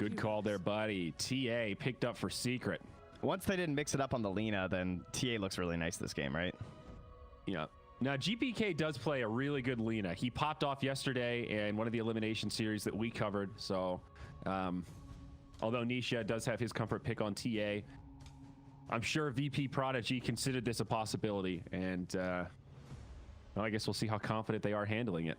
Good call there, buddy. TA picked up for Secret. Once they didn't mix it up on the Lina, then TA looks really nice this game, right? Yeah. Now, GPK does play a really good Lina. He popped off yesterday in one of the elimination series that we covered. So, although Nisha does have his comfort pick on TA, I'm sure VP Prodigy considered this a possibility. And well, I guess we'll see how confident they are handling it.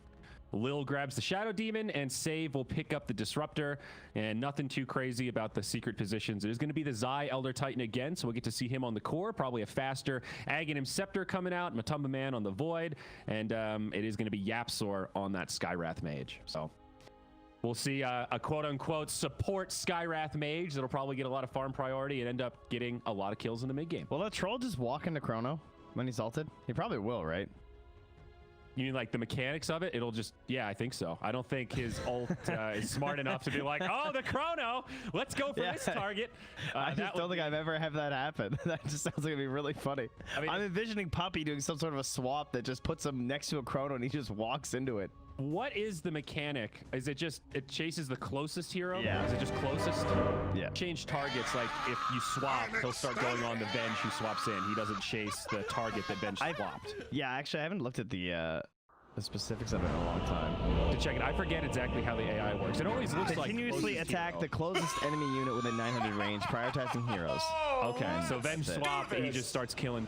Lil grabs the Shadow Demon, and Save will pick up the Disruptor, and nothing too crazy about the secret positions. It is going to be the Zai Elder Titan again, so we'll get to see him on the core, probably a faster Aghanim Scepter coming out, Matumba Man on the Void, and it is going to be Yapsor on that Skywrath Mage. So we'll see a quote-unquote support Skywrath Mage that'll probably get a lot of farm priority and end up getting a lot of kills in the mid-game. Will that troll just walk into Chrono when he's ulted? He probably will, right? You mean like the mechanics of it? It'll just, yeah, I think so. I don't think his ult is smart enough to be like, oh, the Chrono, let's go for this target. I just don't think I've ever had that happen. That just sounds like it'd be really funny. I mean, I'm envisioning Puppy doing some sort of a swap that just puts him next to a Chrono and he just walks into it. What is the mechanic? Is it just, it chases the closest hero? Yeah. Is it just closest? Yeah. Change targets, like if you swap, he'll start going on the bench who swaps in. He doesn't chase the target that bench swapped. Yeah, actually, I haven't looked at the specifics of it in a long time. To check it, I forget exactly how the AI works. It always looks like continuously attack the closest enemy unit within 900 range, prioritizing heroes. Okay, so Venge swap, and he just starts killing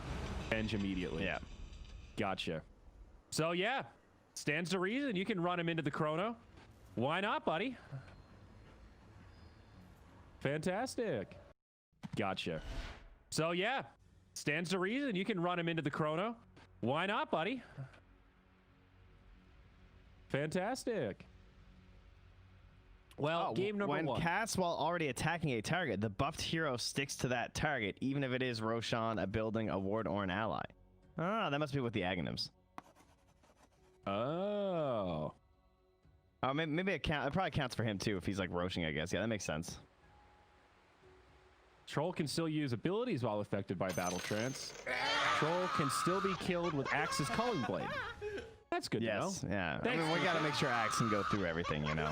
Venge immediately. Yeah. Gotcha. So yeah, stands to reason you can run him into the Chrono. Why not, buddy? Fantastic. Gotcha. So yeah, stands to reason you can run him into the Chrono. Why not, buddy? Fantastic. Well, game number one. When cast while already attacking a target, the buffed hero sticks to that target, even if it is Roshan, a building, a ward, or an ally. Ah, that must be with the Aghanims. Oh. Oh, maybe it probably counts for him too if he's like Roshing, I guess. Yeah, that makes sense. Troll can still use abilities while affected by battle trance. Troll can still be killed with Axe's Culling Blade. That's good to know. Yeah. I mean, we got to make sure Axe can go through everything, you know.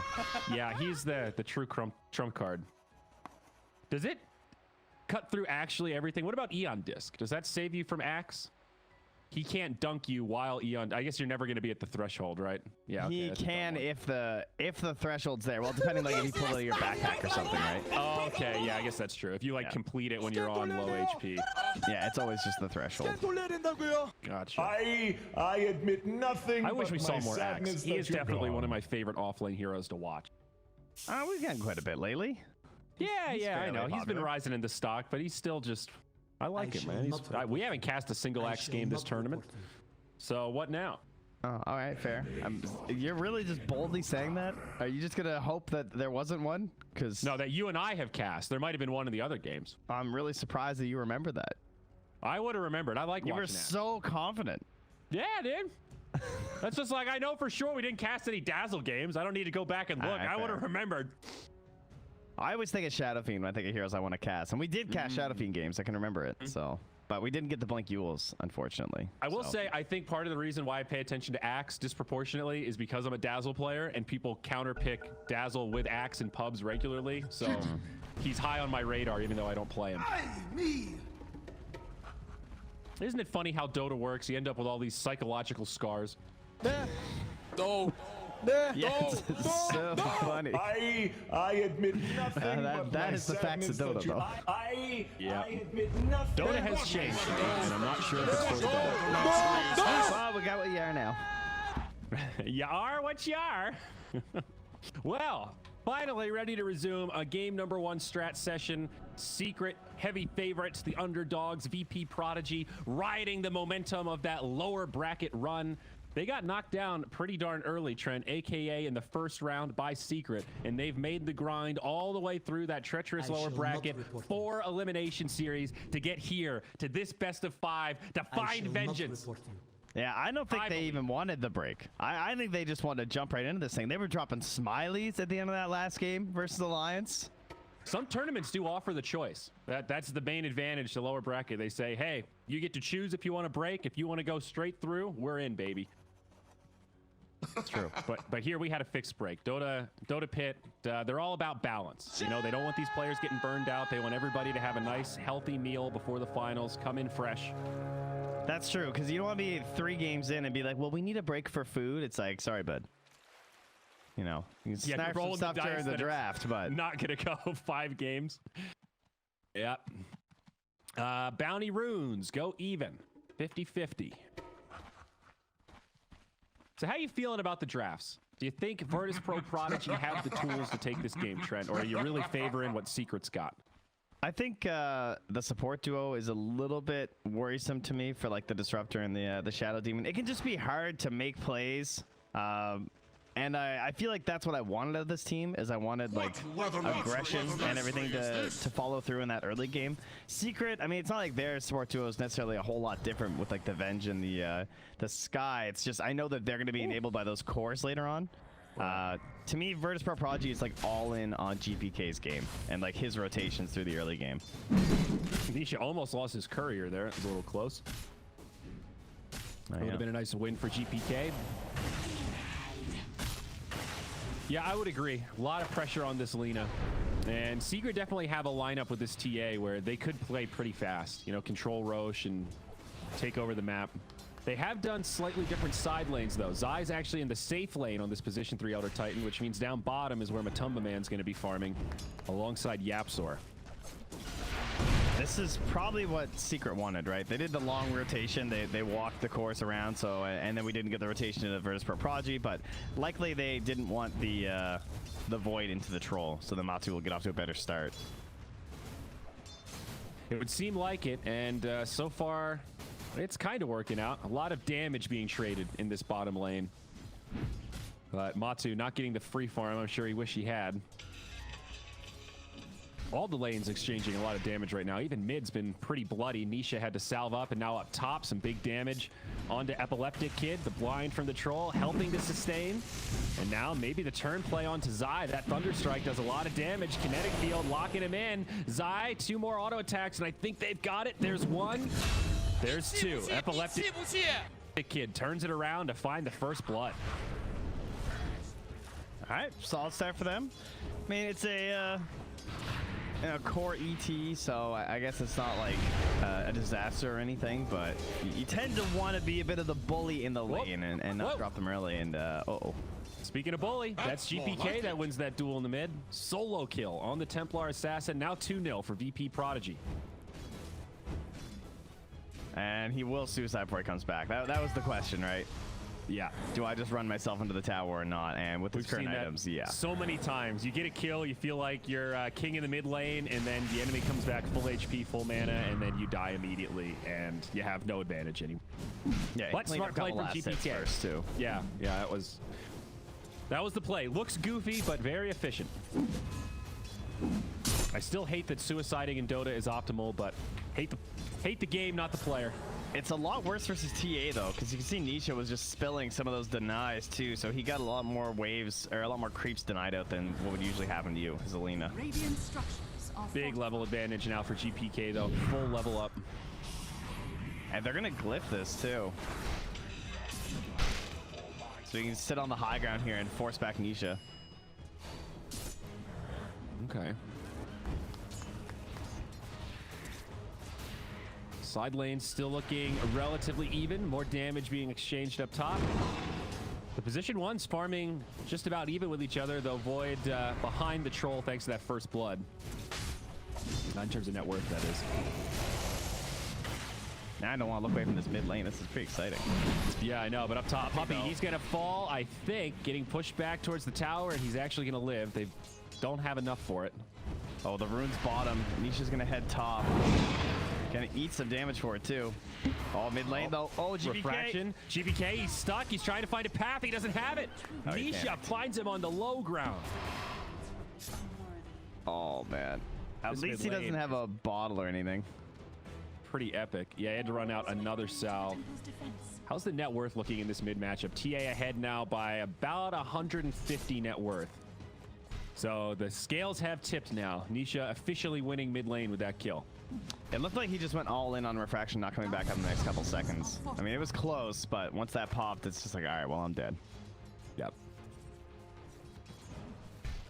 Yeah, he's the true trump card. Does it cut through actually everything? What about Eon Disc? Does that save you from Axe? He can't dunk you while Eon. I guess you're never going to be at the threshold, right? Yeah. Okay, he can if the threshold's there. Well, depending like if you pull out of your backpack or something, right? Oh, okay. Yeah, I guess that's true. If you like complete it when you're on low HP. Yeah, it's always just the threshold. Gotcha. I admit nothing. I wish we saw more Axe. Axe. He is definitely one of my favorite offlane heroes to watch. We've gotten quite a bit lately. Yeah, I know. He's been rising in the stock, but he's still just. I like it, man. We haven't cast a single Axe game this tournament. So what now? Oh, all right, fair. You're really just boldly saying that? Are you just gonna hope that there wasn't one? Because no, that you and I have cast. There might have been one in the other games. I'm really surprised that you remember that. I would have remembered. I like watching that. You were so confident. Yeah, dude. That's just like, I know for sure we didn't cast any Dazzle games. I don't need to go back and look. I would have remembered. I always think of Shadow Fiend when I think of heroes I want to cast. And we did cast Shadow Fiend games. I can remember it. So, but we didn't get the Blink Yules, unfortunately. I will say, I think part of the reason why I pay attention to Axe disproportionately is because I'm a Dazzle player and people counterpick Dazzle with Axe in pubs regularly. So he's high on my radar even though I don't play him. Isn't it funny how Dota works? You end up with all these psychological scars. No. Yeah, it's so funny. I admit nothing. That is the facts of Dota, though. I admit nothing. Dota has changed, and I'm not sure if it's for the better. Well, we got what you are now. You are what you are. Well, finally ready to resume a game number one strat session. Secret heavy favorites, the underdogs, VP Prodigy, riding the momentum of that lower bracket run. They got knocked down pretty darn early, Trent, aka in the first round by Secret, and they've made the grind all the way through that treacherous lower bracket 4 elimination series to get here to this best of 5 to find vengeance. Yeah, I don't think they even wanted the break. I think they just wanted to jump right into this thing. They were dropping smileys at the end of that last game versus Alliance. Some tournaments do offer the choice. That's the main advantage to lower bracket. They say, hey, you get to choose if you want to break. If you want to go straight through, we're in, baby. It's true. But here we had a fixed break. Dota Pit, they're all about balance. You know, they don't want these players getting burned out. They want everybody to have a nice, healthy meal before the finals, come in fresh. That's true, because you don't want to be 3 games in and be like, well, we need a break for food. It's like, sorry, bud. You know, you can snap some stuff during the draft, but not gonna go 5 games. Yep. Bounty runes go even, 50-50. So how you feeling about the drafts? Do you think VIrtus.pro Prodigy have the tools to take this game, Trent, or are you really favoring what Secret's got? I think the support duo is a little bit worrisome to me for like the Disruptor and the Shadow Demon. It can just be hard to make plays. And I feel like that's what I wanted of this team, is I wanted like aggression and everything to follow through in that early game. Secret, I mean, it's not like their support duo is necessarily a whole lot different with like the Venge and the Sky. It's just I know that they're going to be enabled by those cores later on. To me, VIrtus.pro Prodigy is like all in on GPK's game and like his rotations through the early game. Nisha almost lost his courier there. It was a little close. It would have been a nice win for GPK. Yeah, I would agree. A lot of pressure on this Lina. And Secret definitely have a lineup with this TA where they could play pretty fast. You know, control Roche and take over the map. They have done slightly different side lanes, though. Zai's actually in the safe lane on this position 3 Elder Titan, which means down bottom is where Matumba Man's going to be farming alongside Yapzor. This is probably what Secret wanted, right? They did the long rotation. They walked the course around, so and then we didn't get the rotation into VIrtus.pro Prodigy, but likely they didn't want the Void into the Troll, so the Matsu will get off to a better start. It would seem like it, and so far, it's kind of working out. A lot of damage being traded in this bottom lane. But Matsu not getting the free farm. I'm sure he wished he had. All the lanes exchanging a lot of damage right now. Even mid's been pretty bloody. Nisha had to salve up, and now up top, some big damage onto Epileptic Kid. The blind from the Troll, helping to sustain. And now maybe the turn play onto Zai. That Thunderstrike does a lot of damage. Kinetic Field locking him in. Zai, 2 more auto attacks, and I think they've got it. There's 1. There's 2. Epileptic Kid turns it around to find the first blood. All right, solid start for them. I mean, it's a core ET, so I guess it's not like a disaster or anything, but you tend to want to be a bit of the bully in the lane and not drop them early. And Speaking of bully, that's GPK that wins that duel in the mid. Solo kill on the Templar Assassin. Now 2-0 for VP Prodigy. And he will suicide before he comes back. That was the question, right? Yeah. Do I just run myself into the tower or not? And with his current items, yeah. So many times. You get a kill, you feel like you're king in the mid lane, and then the enemy comes back full HP, full mana, and then you die immediately, and you have no advantage anymore. Yeah, but smart play from GPK. First too. Yeah, that was the play. Looks goofy, but very efficient. I still hate that suiciding in Dota is optimal, but hate the game, not the player. It's a lot worse versus TA, though, because you can see Nisha was just spilling some of those denies, too, so he got a lot more waves, or a lot more creeps denied out than what would usually happen to you as Alina. Big level advantage now for GPK, though. Full level up. And they're going to glyph this, too. So you can sit on the high ground here and force back Nisha. Okay. Side lane still looking relatively even. More damage being exchanged up top. The position 1's farming just about even with each other, though Void behind the Troll thanks to that first blood. Not in terms of net worth, that is. Now I don't want to look away from this mid lane. This is pretty exciting. Yeah, I know, but up top, Puppy, he's going to fall, I think, getting pushed back towards the tower, and he's actually going to live. They don't have enough for it. Oh, the rune's bottom. Nisha's going to head top. Gonna eat some damage for it, too. Oh, mid lane, though. Oh, GPK. Refraction. GPK, he's stuck. He's trying to find a path. He doesn't have it. Oh, Nisha finds him on the low ground. Oh, man. At least he doesn't have a bottle or anything. Pretty epic. Yeah, he had to run out another salve. How's the net worth looking in this mid matchup? TA ahead now by about 150 net worth. So the scales have tipped now. Nisha officially winning mid lane with that kill. It looked like he just went all in on Refraction, not coming back on the next couple seconds. I mean, it was close, but once that popped, it's just like, all right, well, I'm dead. Yep.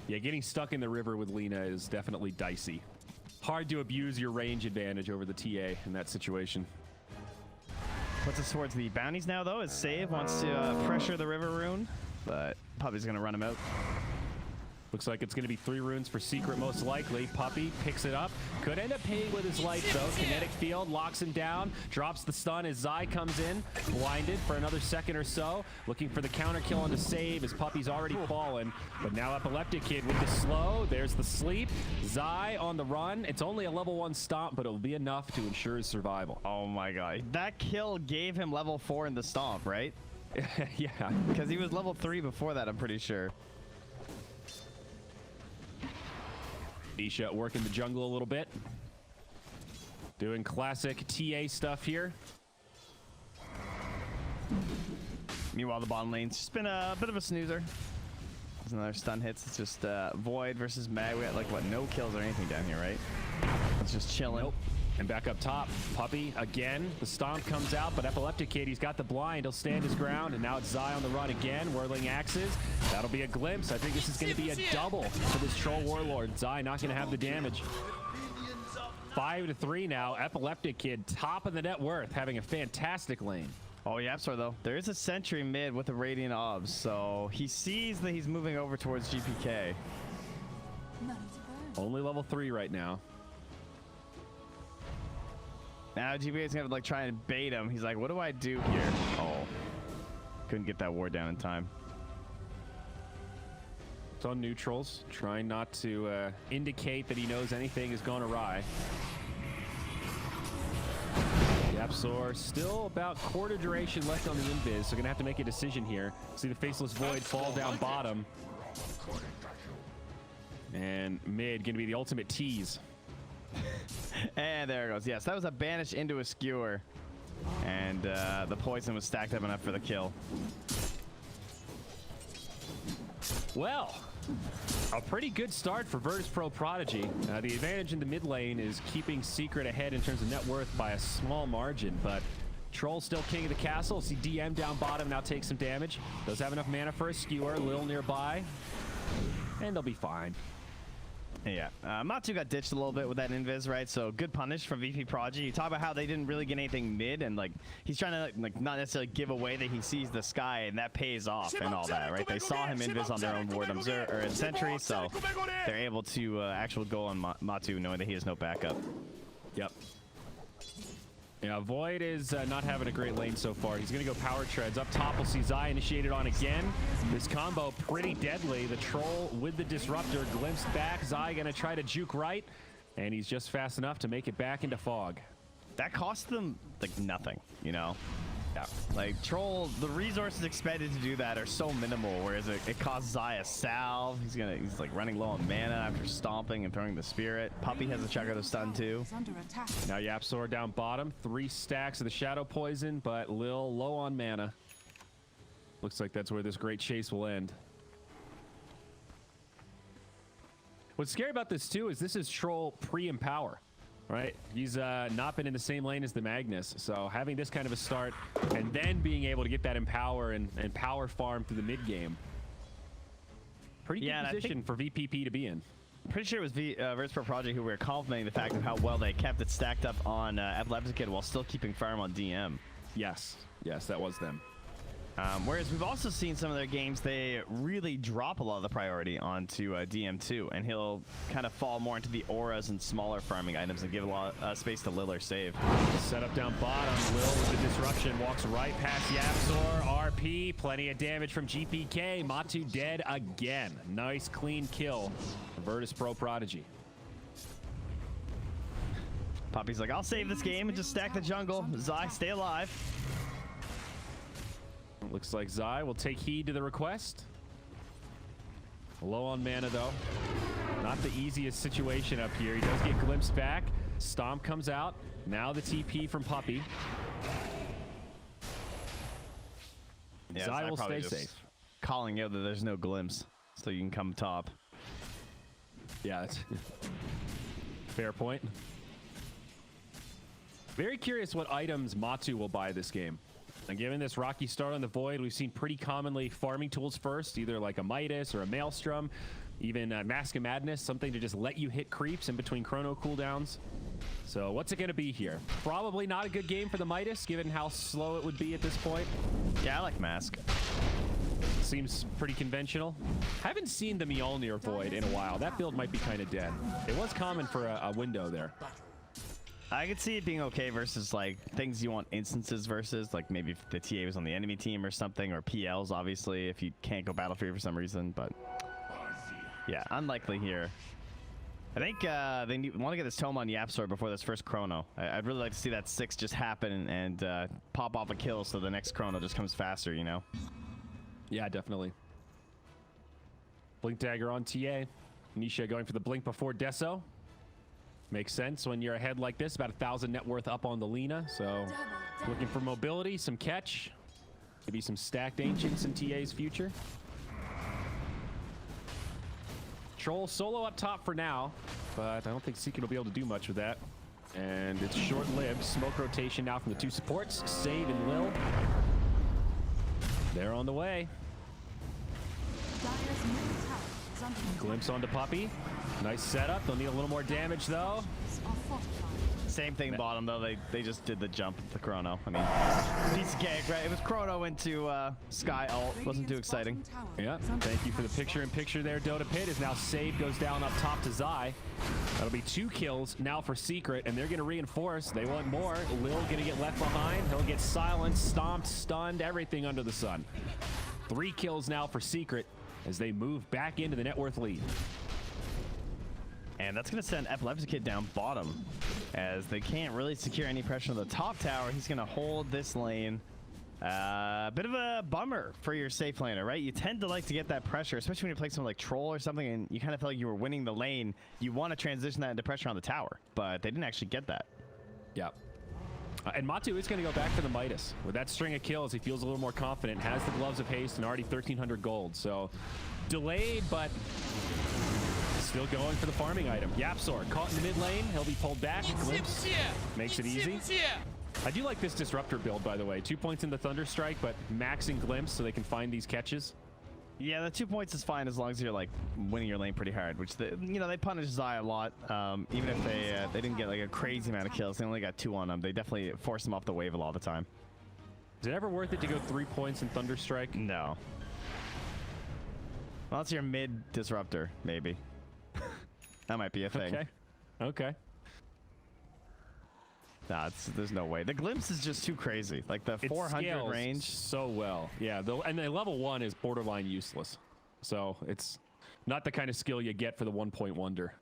Yeah, getting stuck in the river with Lina is definitely dicey. Hard to abuse your range advantage over the TA in that situation. Puts us towards the bounties now, though, as Save wants to pressure the river rune, but Puppy's going to run him out. Looks like it's going to be 3 runes for Secret, most likely. Puppy picks it up. Could end up paying with his life, though. Kinetic Field locks him down. Drops the stun as Zai comes in. Blinded for another second or so. Looking for the counter kill on the save as Puppy's already fallen. But now Epileptic Kid with the slow. There's the sleep. Zai on the run. It's only a level 1 stomp, but it'll be enough to ensure his survival. Oh, my God. That kill gave him level 4 in the stomp, right? Yeah. Because he was level 3 before that, I'm pretty sure. Nisha working the jungle a little bit. Doing classic TA stuff here. Meanwhile, the bottom lane's just been a bit of a snoozer. There's another stun hits. It's just Void versus Mag. We had like, what, no kills or anything down here, right? It's just chilling. Nope. And back up top, Puppy again. The stomp comes out, but Epileptic Kid, he's got the blind. He'll stand his ground, and now it's Zai on the run again, whirling axes. That'll be a glimpse. I think this is going to be a double for this Troll Warlord. Zai not going to have the damage. 5-3 now. Epileptic Kid, top of the net worth, having a fantastic lane. Oh, yeah, sorry, though. There is a sentry mid with a Radiant Obs, so he sees that he's moving over towards GPK. Only level 3 right now. Now GPK's gonna like try and bait him. He's like, what do I do here? Oh, couldn't get that ward down in time. It's on neutrals, trying not to indicate that he knows anything has gone awry. Yapsor still about quarter duration left on the invis, so gonna have to make a decision here. See the Faceless Void fall down bottom. And mid gonna be the ultimate tease. And there it goes. Yes, that was a banish into a skewer. And the poison was stacked up enough for the kill. Well, a pretty good start for VIrtus.pro Prodigy. The advantage in the mid lane is keeping Secret ahead in terms of net worth by a small margin, but Troll still king of the castle. See DM down bottom now take some damage. Does have enough mana for a skewer, Lil nearby, and they'll be fine. Yeah, Matu got ditched a little bit with that invis, right? So good punish from VP Prodigy. You talk about how they didn't really get anything mid, and like he's trying to like not necessarily give away that he sees the sky, and that pays off and all that, right? They saw him invis on their own ward or in sentry, so they're able to actually go on Matu knowing that he has no backup. Yep. Yeah, Void is not having a great lane so far. He's going to go power treads. Up top, we'll see Zai initiated on again. This combo pretty deadly. The Troll with the Disruptor glimpsed back. Zai going to try to juke right, and he's just fast enough to make it back into Fog. That cost them, like, nothing, you know? Yeah. Like, Troll, the resources expended to do that are so minimal, whereas it costs Zai a salve. He's like running low on mana after stomping and throwing the spirit. Puppy has a chugger to stun too. Now Yapsor down bottom, 3 stacks of the Shadow Poison, but Lil low on mana. Looks like that's where this great chase will end. What's scary about this too is this is Troll pre-empower. Right, he's not been in the same lane as the Magnus, so having this kind of a start and then being able to get that empower and power farm through the mid game, pretty good position for VPP to be in. Pretty sure it was VIrtus.pro Project who were complimenting the fact of how well they kept it stacked up on Epileptic Kid while still keeping farm on DM. Yes, that was them. Whereas we've also seen some of their games, they really drop a lot of the priority onto DM2, and he'll kind of fall more into the auras and smaller farming items and give a lot of space to Lil or Save. Set up down bottom, Lil with the disruption, walks right past Yapsor, RP, plenty of damage from GPK, Matu dead again. Nice clean kill for VIrtus.pro Prodigy. Poppy's like, I'll save this game and just stack the jungle. Zai, stay alive. Looks like Zai will take heed to the request. Low on mana, though. Not the easiest situation up here. He does get glimpsed back. Stomp comes out. Now the TP from Puppy. Yeah, Zai will stay safe. Calling out that there's no glimpse, so you can come top. Yeah, that's fair point. Very curious what items Matu will buy this game. And given this rocky start on the Void, we've seen pretty commonly farming tools first, either like a Midas or a Maelstrom, even Mask of Madness, something to just let you hit creeps in between chrono cooldowns. So what's it going to be here? Probably not a good game for the Midas, given how slow it would be at this point. Yeah, I like Mask. Seems pretty conventional. Haven't seen the Mjolnir Void in a while. That build might be kind of dead. It was common for a window there. I could see it being okay versus like things you want instances versus, like maybe if the TA was on the enemy team or something, or PLs obviously if you can't go Battlefield for some reason, but yeah, unlikely here. I think they want to get this tome on Yapsor before this first chrono. I'd really like to see that 6 just happen and pop off a kill so the next chrono just comes faster, you know? Yeah, definitely. Blink dagger on TA. Nisha going for the blink before Deso. Makes sense when you're ahead like this, about 1,000 net worth up on the Lina. So looking for mobility, some catch, maybe some stacked ancients in TA's future. Troll solo up top for now, but I don't think Seekin will be able to do much with that. And it's short-lived. Smoke rotation now from the 2 supports, Save and Lil. They're on the way. Glimpse onto Puppy. Nice setup. They'll need a little more damage though. Same thing bottom though. They just did the jump with the chrono. I mean, piece of cake, right? It was chrono into Sky ult. Wasn't too exciting. Yeah. Thank you for the picture-in-picture there. Dota Pit is now Save goes down up top to Zai. That'll be 2 kills now for Secret, and they're going to reinforce. They want more. Lil going to get left behind. He'll get silenced, stomped, stunned, everything under the sun. 3 kills now for Secret as they move back into the net worth lead. And that's going to send Epilepsy Kid down bottom, as they can't really secure any pressure on the top tower. He's going to hold this lane. Bit of a bummer for your safe laner, right? You tend to like to get that pressure, especially when you play someone like Troll or something, and you kind of feel like you were winning the lane. You want to transition that into pressure on the tower, but they didn't actually get that. Yeah. And Matu is going to go back to the Midas. With that string of kills, he feels a little more confident, has the Gloves of Haste, and already 1,300 gold. So delayed, but still going for the farming item. Yapsor caught in the mid lane. He'll be pulled back. Glimpse makes it easy. I do like this Disruptor build, by the way. 2 points in the Thunderstrike, but maxing Glimpse so they can find these catches. Yeah, the 2 points is fine as long as you're like winning your lane pretty hard, which they punish Zai a lot. Even if they didn't get like a crazy amount of kills, they only got 2 on them. They definitely force them off the wave a lot of the time. Is it ever worth it to go 3 points in Thunderstrike? No. Well, that's your mid Disruptor, maybe. That might be a thing. Okay. Okay. Nah, there's no way. The Glimpse is just too crazy. Like the 400 range. So well. Yeah, and the level 1 is borderline useless. So it's not the kind of skill you get for the 1-point wonder.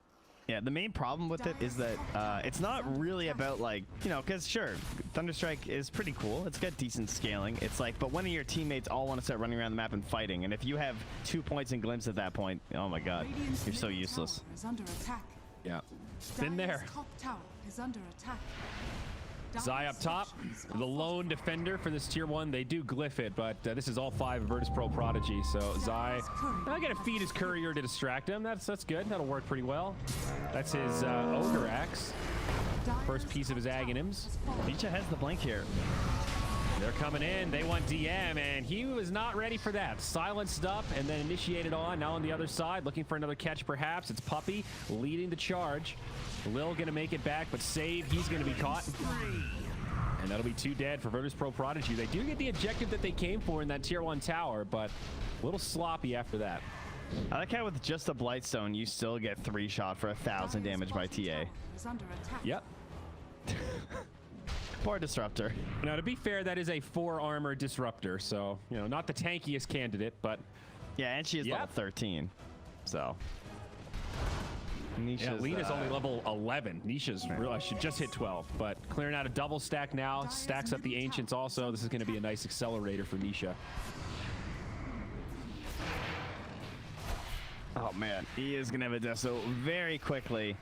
Yeah, the main problem with it is that it's not really about like, because sure, Thunderstrike is pretty cool. It's got decent scaling. It's like, but when your teammates all want to start running around the map and fighting, and if you have 2 points in Glimpse at that point, oh my god, you're so useless. Yeah. Been there. Zai up top, the lone defender for this tier 1. They do glyph it, but this is all 5 VIrtus.pro Prodigy. So Zai, I gotta feed his courier to distract him. That's good. That'll work pretty well. That's his Ogre Axe. First piece of his Aghanims. Nietzsche has the blink here. They're coming in. They want DM, and he was not ready for that. Silenced up and then initiated on. Now on the other side, looking for another catch perhaps. It's Puppy leading the charge. Lil gonna make it back, but Save, he's gonna be caught. And that'll be 2 dead for VIrtus.pro Prodigy. They do get the objective that they came for in that tier 1 tower, but a little sloppy after that. I like how with just a Blightstone, you still get 3 shot for 1,000 damage by TA. Yep. Poor Disruptor. Now, to be fair, that is a 4 armor Disruptor, so, not the tankiest candidate, but... Yeah, and she is level 13, so... Nisha's, Lena's only level 11. Nisha's really should just hit 12, but clearing out a double stack now. Stacks up the Ancients also. This is going to be a nice accelerator for Nisha. Oh, man. He is going to have a Deso very quickly.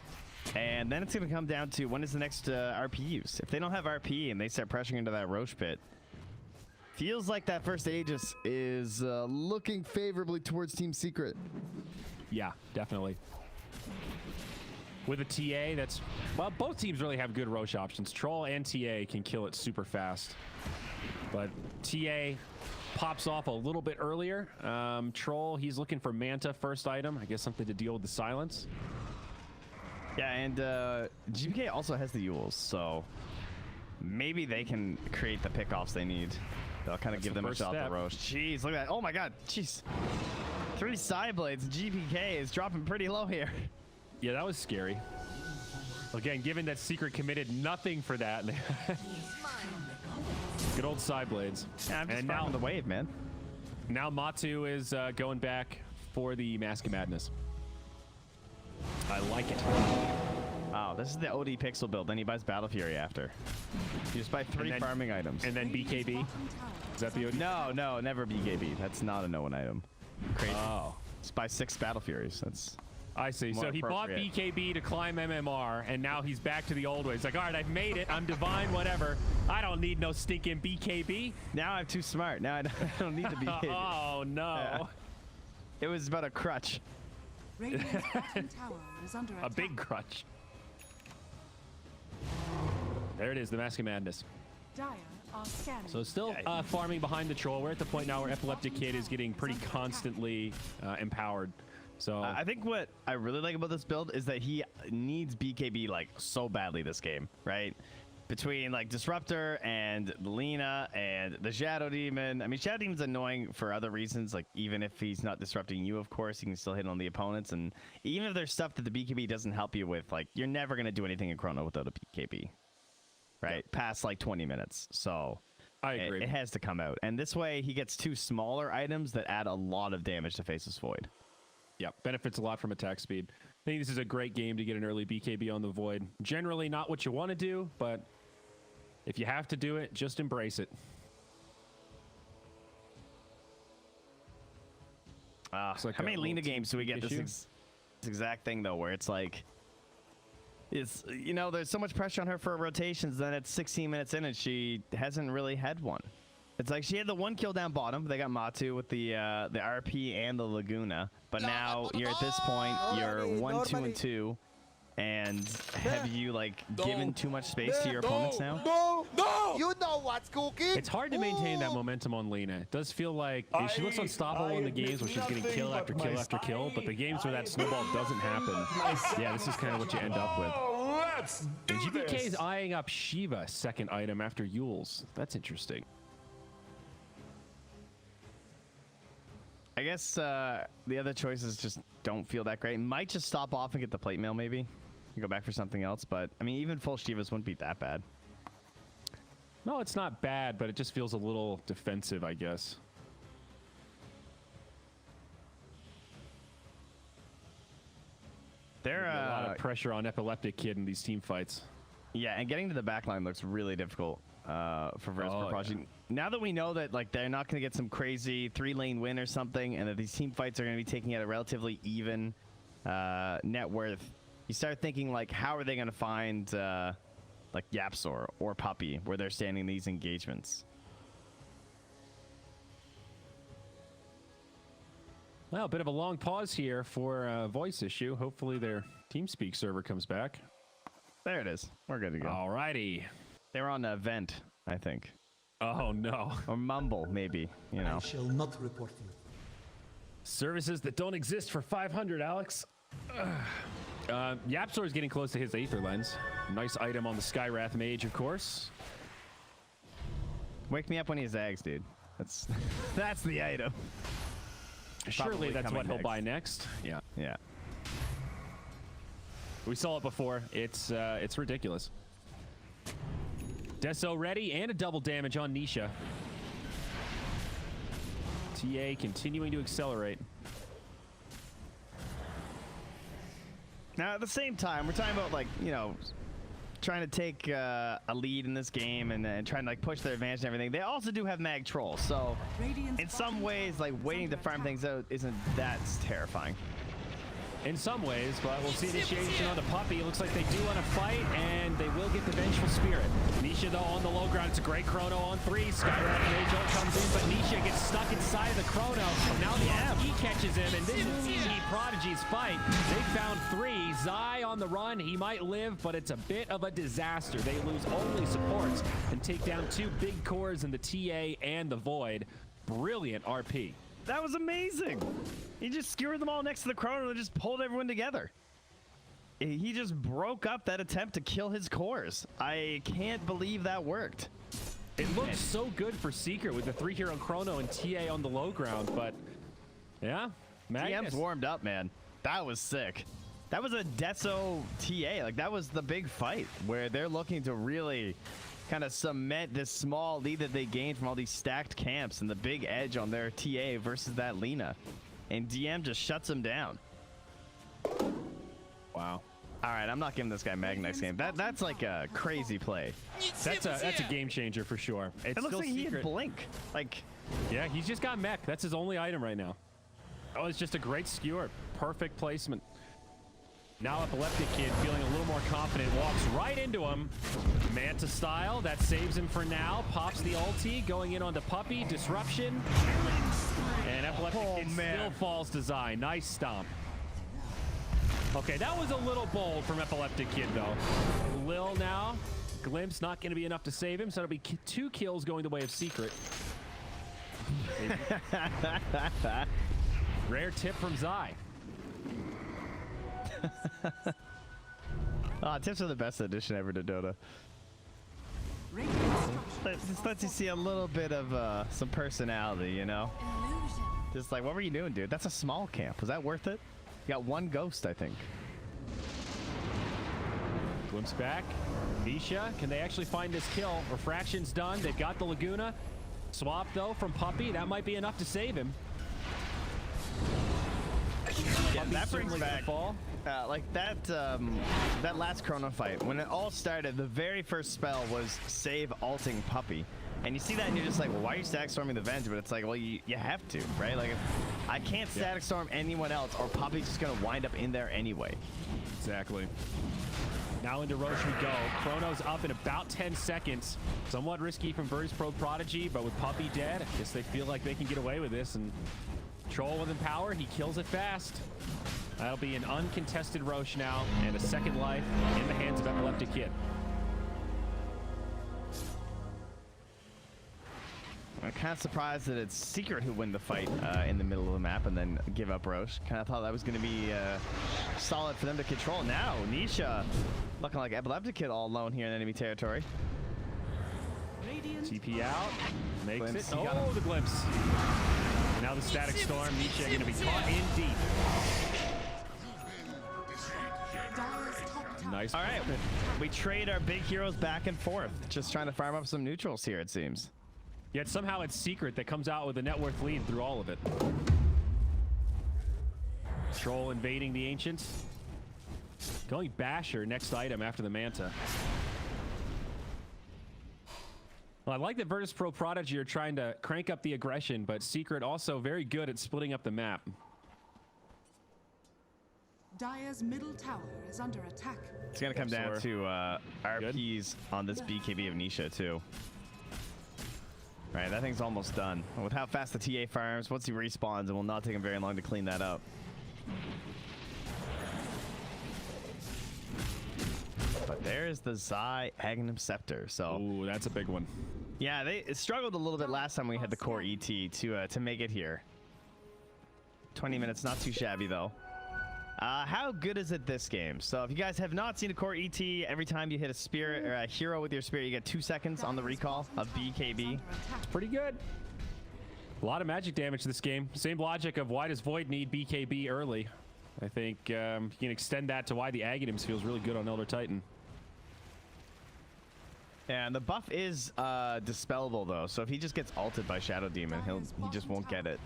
And then it's going to come down to when is the next RP use. If they don't have RP and they start pressuring into that Roche pit, feels like that first Aegis is looking favorably towards Team Secret. Yeah, definitely. With a TA, that's... Well, both teams really have good Roche options. Troll and TA can kill it super fast. But TA pops off a little bit earlier. Troll, he's looking for Manta first item. I guess something to deal with the silence. Yeah, and GBK also has the Yules, so maybe they can create the pickoffs they need. They'll kind of give them a shot at the roast. Jeez, look at that. Oh my god, jeez. 3 side blades. GBK is dropping pretty low here. Yeah, that was scary. Again, given that Secret committed nothing for that. Good old side blades. Yeah, I'm just now the wave, man. Now Matu is going back for the Mask of Madness. I like it. Wow, this is the OD Pixel build. Then he buys Battle Fury after. You just buy 3 farming items. And then BKB. Is that the OD? No, never BKB. That's not a no-one item. Crazy. Oh. Just buy 6 Battle Furies. That's... I see. So he bought BKB to climb MMR, and now he's back to the old ways. Like, all right, I've made it. I'm divine, whatever. I don't need no stinking BKB. Now I'm too smart. Now I don't need to be. Oh, no. Yeah. It was about a crutch. Radiant's bottom tower is under A big crutch. There it is, the Mask of Madness. Dire are scanning. So still farming behind the troll. We're at the point now where Epileptic Kid is getting pretty constantly empowered. So I think what I really like about this build is that he needs BKB like so badly this game, right? Between like Disruptor and Lina and the Shadow Demon. I mean, Shadow Demon's annoying for other reasons. Like even if he's not disrupting you, of course, he can still hit on the opponents. And even if there's stuff that the BKB doesn't help you with, like you're never gonna do anything in Chrono without a BKB, right? Yep. Past like 20 minutes. So I agree. It has to come out. And this way he gets 2 smaller items that add a lot of damage to Faceless Void. Yeah, benefits a lot from attack speed. I think this is a great game to get an early BKB on the Void. Generally not what you want to do, but if you have to do it, just embrace it. Like how many Lina games do we get this exact thing, though, where it's like, it's, you know, there's so much pressure on her for rotations, then it's 16 minutes in and she hasn't really had one. It's like she had the 1 kill down bottom. They got Matu with the RP and the Laguna. But now you're at this point, you're 1, 2, and 2. And have you like given too much space to your opponents now? No! You know what's cooking? It's hard to maintain that momentum on Lina. It does feel like she looks unstoppable in the games where she's getting kill after kill after kill, but the games where that snowball doesn't happen, yeah, this is kind of what you end up with. And GBK is eyeing up Shiva, second item after Yules. That's interesting. I guess the other choices just don't feel that great. Might just stop off and get the plate mail maybe. You go back for something else, but I mean, even full Shivas wouldn't be that bad. No, it's not bad, but it just feels a little defensive, I guess. There a lot of pressure on Epileptic Kid in these team fights. Yeah, and getting to the backline looks really difficult for VIrtus.pro. Yeah. Now that we know that like they're not going to get some crazy 3-lane win or something, and that these team fights are going to be taking at a relatively even net worth, you start thinking like, how are they going to find like Yapsor or Puppy where they're standing these engagements? Well, a bit of a long pause here for a voice issue. Hopefully their TeamSpeak server comes back. There it is. We're good to go. Alrighty. They were on a vent, I think. Oh no. Or Mumble, maybe. You know. I shall not report you. Services that don't exist for 500, Alex. Yapsor is getting close to his Aether Lens. Nice item on the Skywrath Mage, of course. Wake me up when he zags, dude. That's the item. Surely that's what he'll buy next. Yeah. Yeah. We saw it before. It's ridiculous. Deso ready and a double damage on Nisha. TA continuing to accelerate. Now, at the same time, we're talking about, like, you know, trying to take a lead in this game and trying to, like, push their advantage and everything. They also do have Mag Troll, so in some ways, like, waiting to farm things out isn't that terrifying. in some ways, but we'll see initiation on the puppy. It looks like they do want to fight, and they will get the Vengeful Spirit. Nisha, though, on the low ground. It's a great chrono on 3. Skyrack Rage ult comes in, but Nisha gets stuck inside of the chrono. Now the E catches him, and this is Prodigy's fight. They found 3. Zai on the run. He might live, but it's a bit of a disaster. They lose only supports and take down 2 big cores in the TA and the Void. Brilliant RP. That was amazing. He just skewered them all next to the chrono and just pulled everyone together. He just broke up that attempt to kill his cores. I can't believe that worked. It looked so good for Secret with the 3-hero chrono and TA on the low ground, but yeah, TM's warmed up, man. That was sick. That was a Deso TA. Like, that was the big fight where they're looking to really kind of cement this small lead that they gained from all these stacked camps and the big edge on their TA versus that Lina. And DM just shuts him down. Wow. All right, I'm not giving this guy Mag next game. That's like a crazy play. That's a game changer for sure. It's It looks still like he Secret. had Blink. Like, Yeah, he's just got mech. That's his only item right now. Oh, it's just a great skewer. Perfect placement. Now Epileptic Kid feeling a little more confident. Walks right into him. Manta style. That saves him for now. Pops the ulti. Going in onto Puppy. Disruption. And Epileptic Kid still falls to Zai. Nice stomp. Okay, that was a little bold from Epileptic Kid, though. Lil now. Glimpse not going to be enough to save him, so it'll be 2 kills going the way of Secret. Rare tip from Zai. tips are the best addition ever to Dota. Just lets you see a little bit of some personality, you know? Just like, what were you doing, dude? That's a small camp. Was that worth it? You got 1 ghost, I think. Glimpse back. Nisha, can they actually find this kill? Refraction's done. They've got the Laguna. Swap, though, from Puppy. That might be enough to save him. Yeah, that brings back fall. like that that last chrono fight. When it all started, the very first spell was save alting Puppy. And you see that and you're just like, well, why are you static storming the Venge? But it's like, well, you have to, right? Like, I can't static storm anyone else or Puppy's just going to wind up in there anyway. Exactly. Now into Roche we go. Chrono's up in about 10 seconds. Somewhat risky from VIrtus.pro Prodigy, but with Puppy dead, I guess they feel like they can get away with this. And Troll with Empower, he kills it fast. That'll be an uncontested Roche now and a second life in the hands of Epileptic Kid. I'm kind of surprised that it's Secret who win the fight in the middle of the map and then give up Roche. Kind of thought that was going to be solid for them to control. Now, Nisha looking like Epileptic Kid all alone here in enemy territory. TP out, makes Glimpse, it. he got Oh, him. the Glimpse. And now the Static Storm. Nisha going to be caught in deep. Nice. All right, we trade our big heroes back and forth. Just trying to farm up some neutrals here, it seems. Yet somehow it's Secret that comes out with a net worth lead through all of it. Troll invading the Ancients. Going Basher, next item after the Manta. Well, I like that VIrtus.pro Prodigy are trying to crank up the aggression, but Secret also very good at splitting up the map. Dire's middle tower is under attack. It's going to come down to RPs on this BKB of Nisha, too. Right, that thing's almost done. With how fast the TA farms, once he respawns, it will not take him very long to clean that up. But there's the Zai Aghanim Scepter. So, ooh, that's a big one. Yeah, they struggled a little bit last time we had the core ET to make it here. 20 minutes, not too shabby though. How good is it this game? So if you guys have not seen a core ET, every time you hit a spirit or a hero with your spirit, you get 2 seconds on the recall of BKB. It's pretty good. A lot of magic damage this game. Same logic of why does Void need BKB early. I think you can extend that to why the Aghanims feels really good on Elder Titan. Yeah, and the buff is dispellable though, so if he just gets ulted by Shadow Demon, he just won't get it.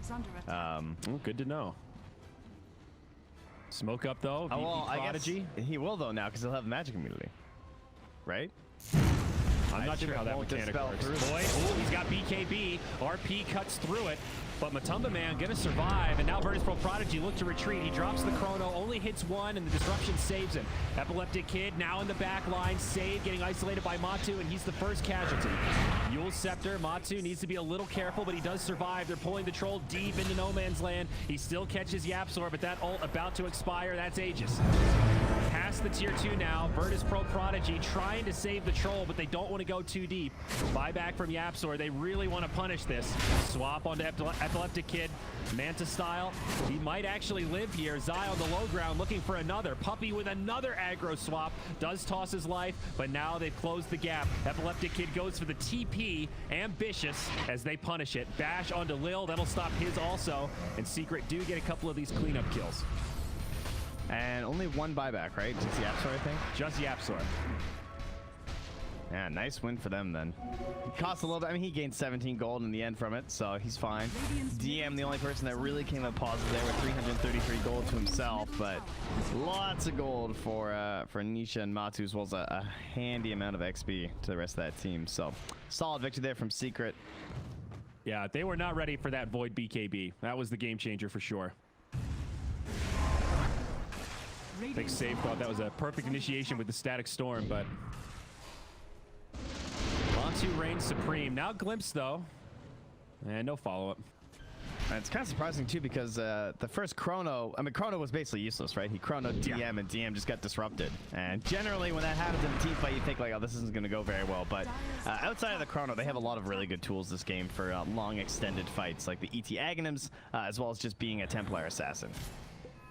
Good to know. Smoke up though. VP well, Prodigy. I guess he will though now because he'll have magic immunity, right? I'm not sure how that mechanic works. Boy, ooh, he's got BKB. RP cuts through it. But Matumba Man gonna survive, and now VIrtus.pro Prodigy look to retreat. He drops the chrono, only hits one, and the disruption saves him. Epileptic Kid now in the back line, save, getting isolated by Matu, and he's the first casualty. Yule Scepter, Matu needs to be a little careful, but he does survive. They're pulling the troll deep into no man's land. He still catches Yapzor, but that ult about to expire. That's Aegis. Past the tier 2 now, VIrtus.pro Prodigy trying to save the troll, but they don't want to go too deep. Buyback from Yapzor, they really want to punish this. Swap onto Epileptic Kid, Manta style. He might actually live here. Zai on the low ground looking for another. Puppy with another aggro swap. Does toss his life, but now they've closed the gap. Epileptic Kid goes for the TP. Ambitious as they punish it. Bash onto Lil. That'll stop his also. And Secret do get a couple of these cleanup kills. And only one buyback, right? Just Yapzor, I think? Just Yapzor. Yeah, nice win for them then. It cost a little bit. I mean, he gained 17 gold in the end from it, so he's fine. DM, the only person that really came up positive there with 333 gold to himself, but lots of gold for Nisha and Matu, as well as a handy amount of XP to the rest of that team. So solid victory there from Secret. Yeah, they were not ready for that Void BKB. That was the game changer for sure. I think Save thought that was a perfect initiation with the Static Storm, but Matu reigns supreme. Now Glimpse, though. And no follow-up. And it's kind of surprising, too, because the first Chrono, I mean, Chrono was basically useless, right? He Chronoed DM, and DM just got disrupted. And generally, when that happens in a team fight, you think, like, oh, this isn't going to go very well. But outside of the Chrono, they have a lot of really good tools this game for long, extended fights, like the ET Aghanims, as well as just being a Templar Assassin.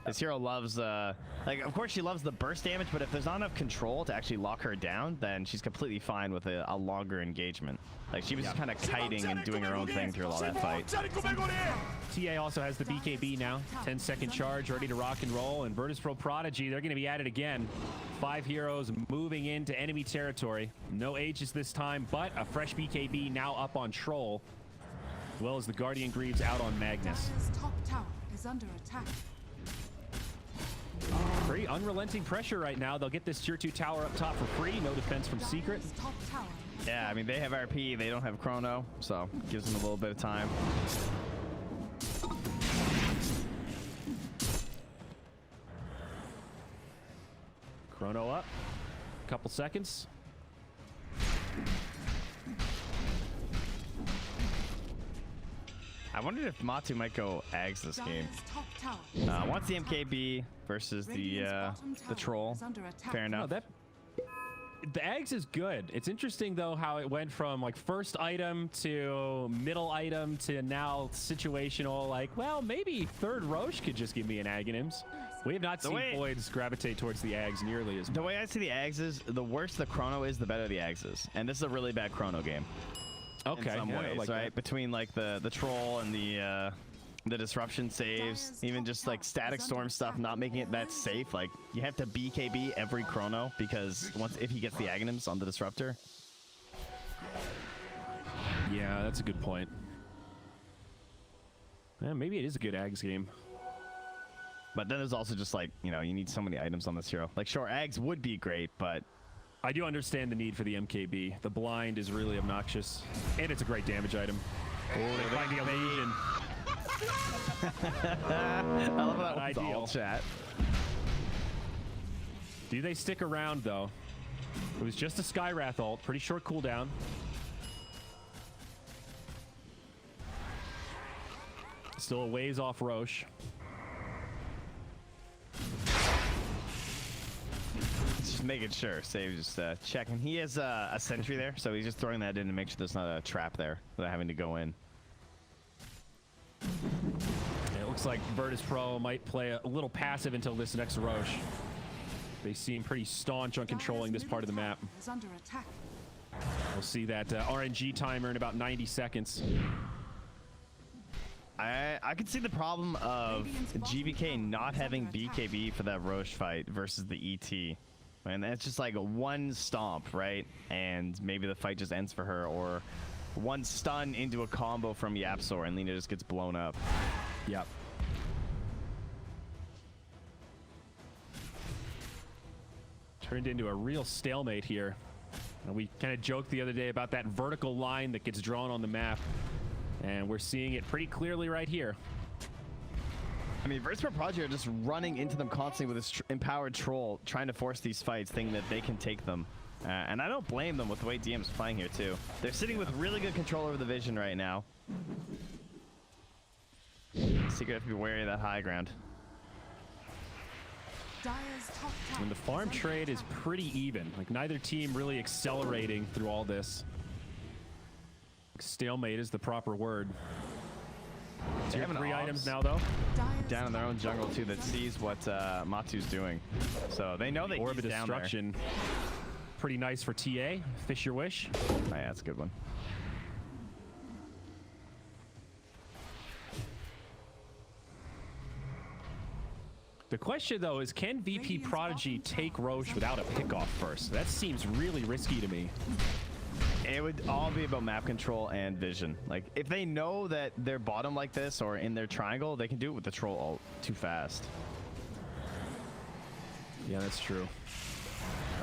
This hero loves, like, of course she loves the burst damage, but if there's not enough control to actually lock her down, then she's completely fine with a longer engagement. Like, she was just kind of kiting and doing her own thing through a lot of that fight. TA also has the BKB now. 10-second charge, ready to rock and roll. And VIrtus.pro Prodigy, they're going to be at it again. 5 heroes moving into enemy territory. No Aegis this time, but a fresh BKB now up on Troll, as well as the Guardian Greaves out on Magnus. Dire's top tower is under attack. Pretty unrelenting pressure right now. They'll get this tier 2 tower up top for free. No defense from Secret. Dire's top tower. Yeah, I mean, they have RP, they don't have Chrono, so gives them a little bit of time. Chrono up. Couple seconds. I wondered if Matu might go Ags this game. Wants the MKB versus the Troll. Fair enough. No, the Ags is good. It's interesting, though, how it went from, like, first item to middle item to now situational. Like, well, maybe third Roche could just give me an Aghanims. We have not seen Voids gravitate towards the Ags nearly as much. The way I see the Ags is, the worse the Chrono is, the better the Ags is. And this is a really bad Chrono game. Okay. In some ways, like right? That. Between, like, the Troll and the disruption saves, even just like Static Storm stuff, not making it that safe. Like, you have to BKB every Chrono because if he gets the Aghanims on the disruptor. Yeah, that's a good point. Yeah, maybe it is a good Ags game. But then there's also just like, you know, you need so many items on this hero. Like, sure, Ags would be great, but I do understand the need for the MKB. The blind is really obnoxious, and it's a great damage item. Oh, they find the illusion. I love that ideal all chat. Do they stick around, though? It was just a Skywrath ult. Pretty short cooldown. Still a ways off Roche. Just making sure. Save just checking. He has a sentry there, so he's just throwing that in to make sure there's not a trap there without having to go in. It looks like VIrtus.pro might play a little passive until this next Roche. They seem pretty staunch on controlling this part of the map. We'll see that RNG timer in about 90 seconds. I could see the problem of GBK not having BKB for that Roche fight versus the ET. And that's just like a one stomp, right? And maybe the fight just ends for her, or one stun into a combo from Yapzor and Lina just gets blown up. Yep. Turned into a real stalemate here. And we kind of joked the other day about that vertical line that gets drawn on the map, and we're seeing it pretty clearly right here. I mean, VIrtus.pro Project are just running into them constantly with this empowered troll, trying to force these fights, thinking that they can take them. And I don't blame them with the way DM's playing here, too. They're sitting with really good control over the vision right now. Secret have to be wary of that high ground. Dire's top tower And the farm is under trade is attack. pretty even. Like, neither team really accelerating through all this. Stalemate is the proper word. They Tier have an 3 Ops items now, though. Dire's down in their own top jungle, tower too, is that under sees what Matu's doing. So they know that Orb he's of down there. Destruction. Pretty nice for TA. Fish your wish. Oh, yeah, that's a good one. The question, though, is can VP Prodigy take Roche without a pickoff first? That seems really risky to me. It would all be about map control and vision. Like, if they know that they're bottom like this or in their triangle, they can do it with the troll ult too fast. Yeah, that's true.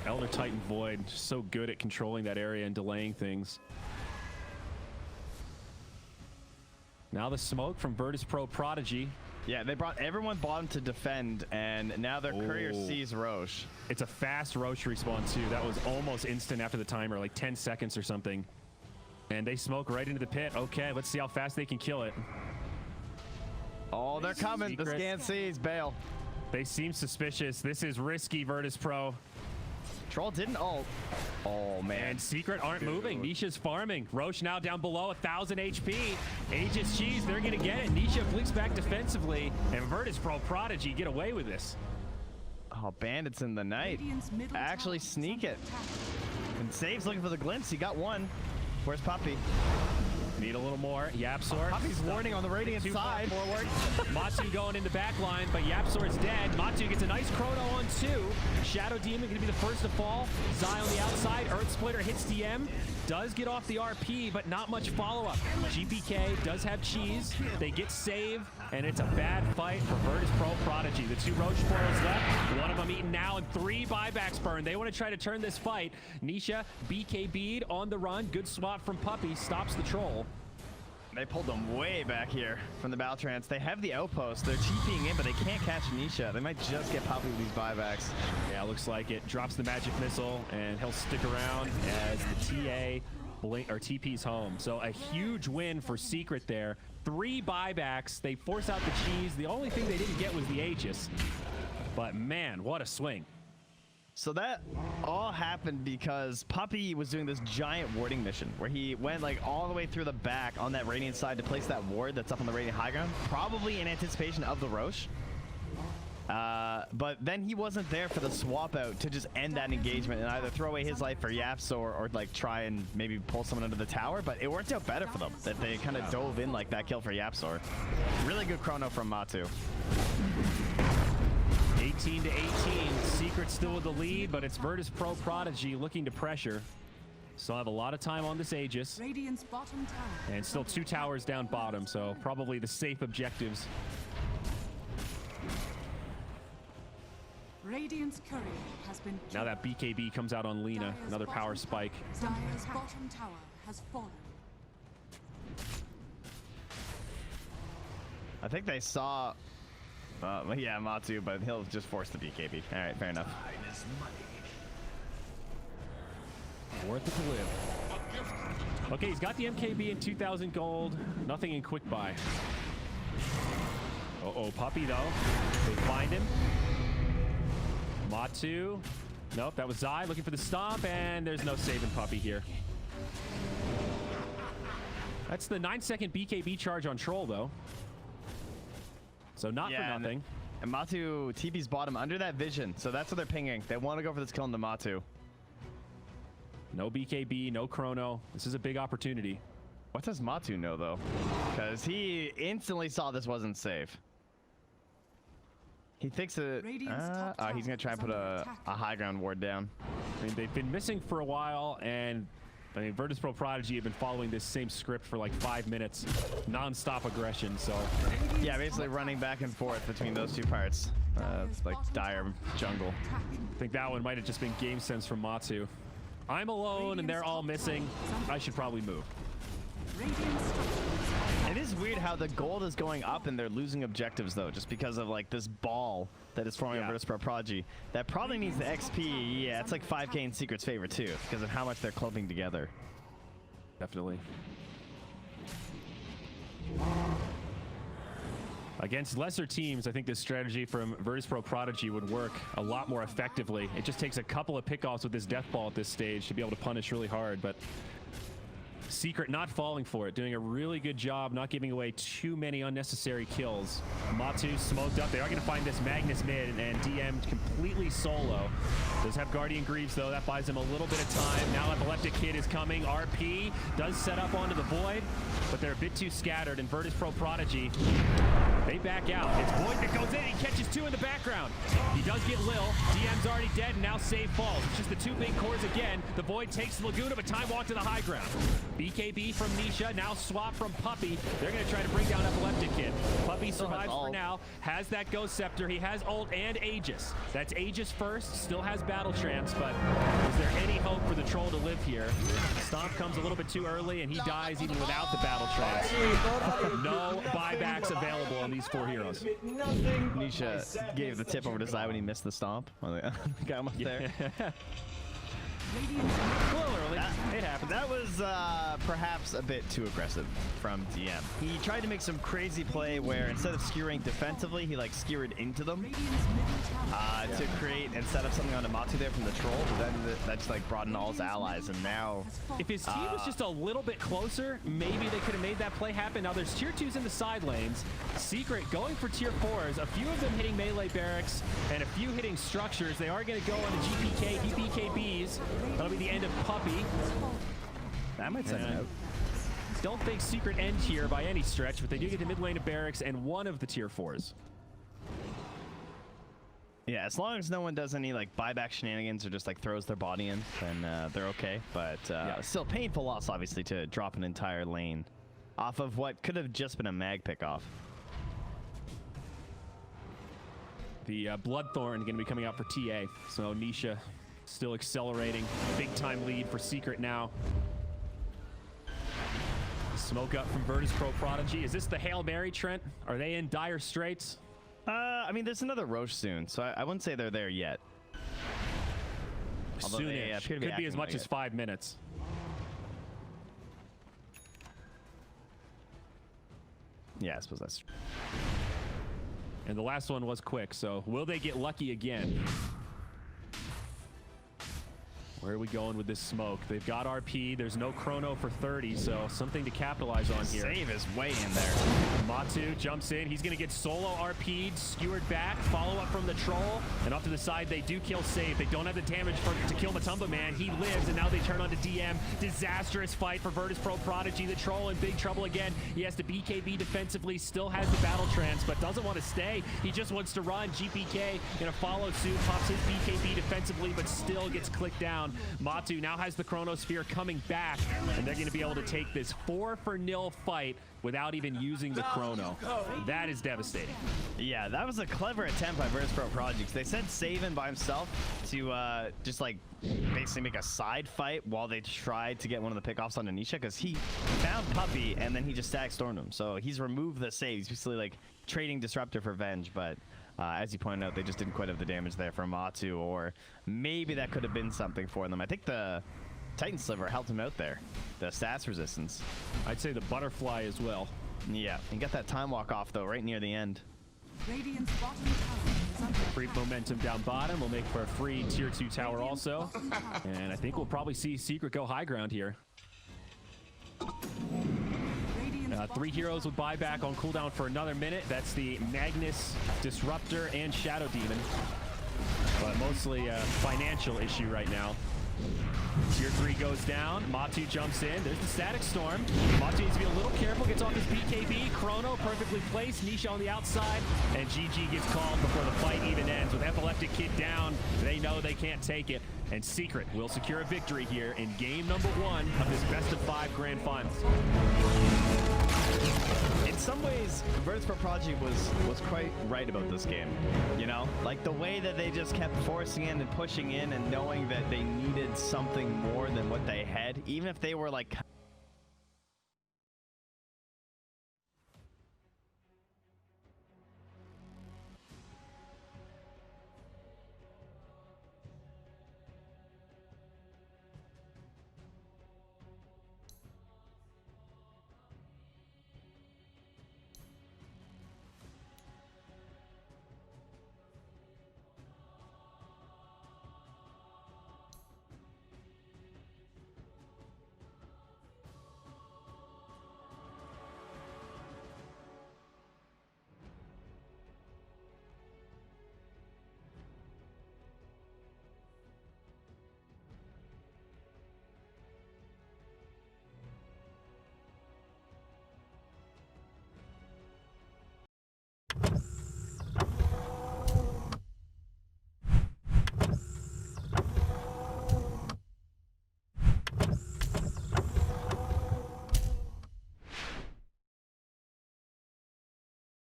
Elder Titan Void, so good at controlling that area and delaying things. Now the smoke from VIrtus.pro Prodigy. Yeah, they brought everyone bottom to defend, and now their courier Oh. sees Roche. It's a fast Roche respawn, too. That was almost instant after the timer, like 10 seconds or something. And they smoke right into the pit. Okay, let's see how fast they can kill it. Oh, they're coming. The Secret. scan sees. Bail. They seem suspicious. This is risky, VIrtus.pro. Troll didn't ult. Oh, man. And Secret aren't moving. Nisha's farming. Roche now down below 1,000 HP. Aegis Cheese, they're going to get it. Nisha flicks back defensively, and VIrtus.pro Prodigy get away with this. Oh, bandits in the night. Radiant's middle Actually tower is sneak under it. attack. And Save's looking for the glimpse. He got one. Where's Puppy? Need a little more. Yapsor. Puppy's warning on the Radiant Too far side. forward. Matu going in the back line, but Yapsor's dead. Matu gets a nice chrono on 2. Shadow Demon going to be the first to fall. Zai on the outside. Earth Splitter hits DM. Does get off the RP, but not much follow-up. GPK does have cheese. They get save, and it's a bad fight for VIrtus.pro Prodigy. The 2 Roche spoils left. One of them eaten now, and 3 buybacks burned. They want to try to turn this fight. Nisha, BKB'd on the run. Good swap from Puppy. Stops the troll. They pulled them way back here from the battle trance. They have the outpost. They're TPing in, but they can't catch Nisha. They might just get Puppy with these buybacks. Yeah, looks like it. Drops the magic missile, and he'll stick around as the TA blink or TP's home. So a huge win for Secret there. 3 buybacks. They force out the cheese. The only thing they didn't get was the Aegis. But man, what a swing. So that all happened because Puppy was doing this giant warding mission where he went like all the way through the back on that Radiant side to place that ward that's up on the Radiant high ground, probably in anticipation of the Roche. But then he wasn't there for the swap out to just end that engagement and either throw away his life for Yaps or like try and maybe pull someone under the tower. But it worked out better for them that they kind of dove in like that kill for Yapsor. Really good chrono from Matu. 18 to 18. Secret still with the lead, but it's VIrtus.pro Prodigy looking to pressure. Still have a lot of time on this Aegis. Radiant's bottom tower. And still 2 towers down bottom, so probably the safe objectives. Radiant's courier has been Now that BKB comes out on Lina, Dire's another power bottom spike. tower- Dire's bottom tower has fallen. I think they saw, yeah, Matu, but he'll just force the BKB. All right, fair enough. Worth it to live. Okay, he's got the MKB and 2,000 gold. Nothing in quick buy. Uh-oh, Puppy, though. They find him. Matu. Nope, that was Zai looking for the stomp, and there's no saving Puppy here. That's the 9-second BKB charge on Troll, though. So not for nothing. And Matu TP's bottom under that vision, so that's what they're pinging. They want to go for this kill on the Matu. No BKB, no chrono. This is a big opportunity. What does Matu know, though? Because he instantly saw this wasn't safe. He thinks that he's going to try and put a high ground ward down. I mean, they've been missing for a while, and I mean, VIrtus.pro Prodigy have been following this same script for like 5 minutes. Non-stop aggression, so. Yeah, basically running back and forth between those two parts. It's like dire jungle. I think that one might have just been game sense from Matu. I'm alone and they're all missing. I should probably move. Radiant structures. It is weird how the gold is going up and they're losing objectives though, just because of like this ball that is forming on VIrtus.pro Prodigy. That probably needs the XP. Yeah, it's like 5k in Secret's favor too, because of how much they're clumping together. Definitely. Against lesser teams, I think this strategy from VIrtus.pro Prodigy would work a lot more effectively. It just takes a couple of pickoffs with this death ball at this stage to be able to punish really hard, but Secret not falling for it, doing a really good job not giving away too many unnecessary kills. Matu smoked up. They are going to find this Magnus mid and DM'd completely solo. Does have Guardian Greaves though. That buys him a little bit of time. Now Epileptic Kid is coming. RP does set up onto the Void, but they're a bit too scattered. And VIrtus.pro Prodigy, they back out. It's Void that goes in. He catches two in the background. He does get Lil. DM's already dead, and now Save falls. It's just the two big cores again. The Void takes Laguna, but time walk to the high ground. BKB from Nisha, now swap from Puppey. They're going to try to bring down Epileptic Kid. Puppey survives for now, has that Ghost Scepter. He has ult and Aegis. That's Aegis first, still has Battle Trance, but is there any hope for the Troll to live here? Stomp comes a little bit too early, and he dies even without the Battle Trance. No buybacks available on these four heroes. Nisha gave the tip over to Zai when he missed the stomp. Got him up there. Radiant A little early. It happened. That was perhaps a bit too aggressive from DM. He tried to make some crazy play where instead of skewering defensively, he like skewered into them to create and set up something on Amatu there from the troll. But then that just like brought in all his allies, and now If his team was just a little bit closer, maybe they could have made that play happen. Now there's tier 2s in the side lanes. Secret going for tier 4s. A few of them hitting melee barracks and a few hitting structures. They are going to go on the GPK, BKBs. That'll be the end of Puppey. that might send it out. Don't think Secret end here by any stretch, but they do get the mid lane of barracks and one of the tier 4s. Yeah, as long as no one does any like buyback shenanigans or just like throws their body in, then they're okay. But still painful loss, obviously, to drop an entire lane off of what could have just been a mag pickoff. The Bloodthorn going to be coming out for TA. So Nisha still accelerating. Big time lead for Secret now. Smoke up from VIrtus.pro Prodigy. Is this the Hail Mary, Trent? Are they in dire straits? I mean, there's another Roche soon, so I wouldn't say they're there yet. Although they Soonish. appear to be Could be as acting much like as it. 5 minutes. Yeah, I suppose that's true. And the last one was quick, so will they get lucky again? Where are we going with this smoke? They've got RP. There's no chrono for 30, so something to capitalize on here. Save is way in there. Matu jumps in. He's going to get solo RP'd, skewered back, follow up from the troll, and off to the side, they do kill Save. They don't have the damage to kill Matumba Man. He lives, and now they turn on to DM. Disastrous fight for VIrtus.pro Prodigy. The troll in big trouble again. He has to BKB defensively, still has the Battle Trance, but doesn't want to stay. He just wants to run. GPK going to follow suit, pops his BKB defensively, but still gets clicked down. Matu now has the Chronosphere coming back, and they're going to be able to take this 4-0 fight without even using the Chrono. That is devastating. Yeah, that was a clever attempt by VIrtus.pro Prodigy. They sent Saven by himself to just like basically make a side fight while they tried to get one of the pickoffs on Anisha, because he found Puppey and then he just stack stormed him. So he's removed the save. He's basically like trading Disruptor for Venge, but as you pointed out, they just didn't quite have the damage there from Matu, or maybe that could have been something for them. I think the Titan Sliver helped him out there. The stats resistance. I'd say the Butterfly as well. Yeah, and got that time walk off though right near the end. Radiant's bottom tower is under Free momentum down bottom will make for a free tier 2 tower also. And I think we'll probably see Secret go high ground here. Radiant's 3 heroes with buyback on cooldown for another minute. That's the Magnus, Disruptor, and Shadow Demon. But mostly a financial issue right now. Tier 3 goes down. Matu jumps in. There's the Static Storm. Matu needs to be a little careful. Gets off his BKB. Chrono perfectly placed. Nisha on the outside. And GG gets called before the fight even ends. With Epileptic Kid down, they know they can't take it, and Secret will secure a victory here in game number 1 of this best-of-5 grand finals. In some ways, VIrtus.pro Project was quite right about this game. You know, like the way that they just kept forcing in and pushing in and knowing that they needed something more than what they had, even if they were like